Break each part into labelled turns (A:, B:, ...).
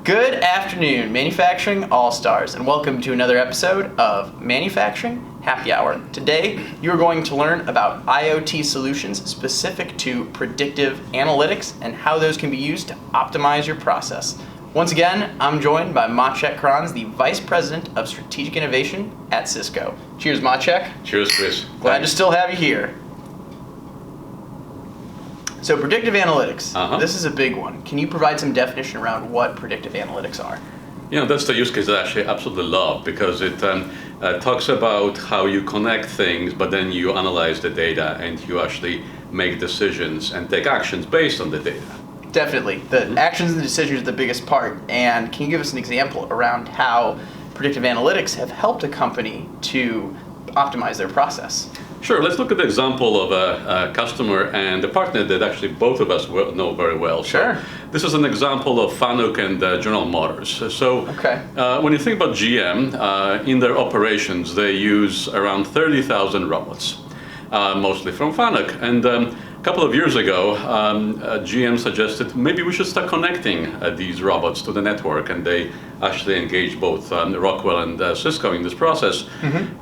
A: Good afternoon, Manufacturing All-Stars, and welcome to another episode of Manufacturing Happy Hour. Today, you're going to learn about IoT solutions specific to predictive analytics and how those can be used to optimize your process. Once again, I'm joined by Maciej Kranz, the Vice President of Strategic Innovation at Cisco. Cheers, Maciej.
B: Cheers, Chris.
A: Glad to still have you here. So predictive analytics, This is a big one. Can you provide some definition around what predictive analytics are?
B: You know, that's the use case that I actually absolutely love because it talks about how you connect things, but then you analyze the data and you actually make decisions and take actions based on the data.
A: Definitely. The actions and the decisions are the biggest part. And can you give us an example around how predictive analytics have helped a company to optimize their process?
B: Sure, let's look at the example of a customer and a partner that actually both of us know very well.
A: Sure.
B: So this is an example of FANUC and General Motors. So when you think about GM, in their operations, they use around 30,000 robots, mostly from FANUC. And a couple of years ago, GM suggested maybe we should start connecting these robots to the network. And they actually engaged both Rockwell and Cisco in this process.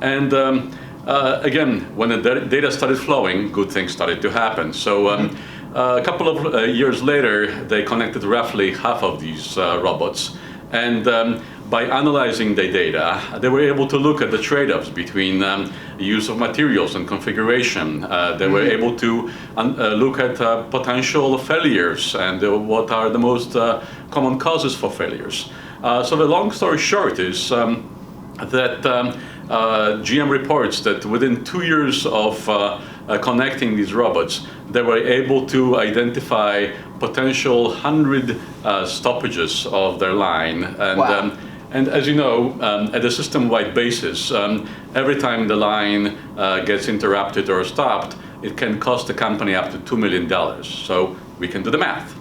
B: And again, when the data started flowing, good things started to happen. So a couple of years later, they connected roughly half of these robots. And by analyzing the data, they were able to look at the trade-offs between use of materials and configuration. They were able to look at potential failures and what are the most common causes for failures. So the long story short is that GM reports that within 2 years of connecting these robots, they were able to identify potential 100 stoppages of their line. And, and as you know, at a system-wide basis, every time the line gets interrupted or stopped, it can cost the company up to $2 million. So we can do the math.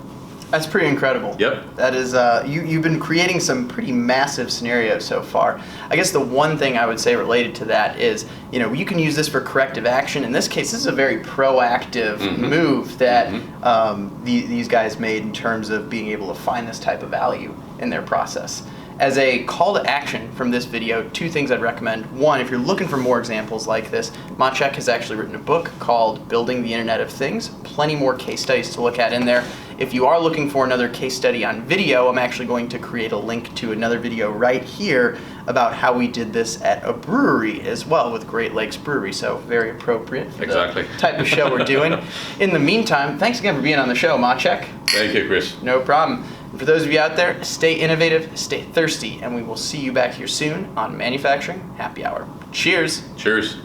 A: That's pretty incredible.
B: Yep.
A: That is, you've been creating some pretty massive scenarios so far. I guess the one thing I would say related to that is, you know, you can use this for corrective action. In this case, this is a very proactive move that these guys made in terms of being able to find this type of value in their process. As a call to action from this video, two things I'd recommend. One, if you're looking for more examples like this, Maciej has actually written a book called Building the Internet of Things. Plenty more case studies to look at in there. If you are looking for another case study on video, I'm actually going to create a link to another video right here about how we did this at a brewery as well with Great Lakes Brewery, so very appropriate for the type of show we're doing. In the meantime, thanks again for being on the show, Maciej.
B: Thank you, Chris.
A: No problem. And for those of you out there, stay innovative, stay thirsty, and we will see you back here soon on Manufacturing Happy Hour. Cheers.
B: Cheers.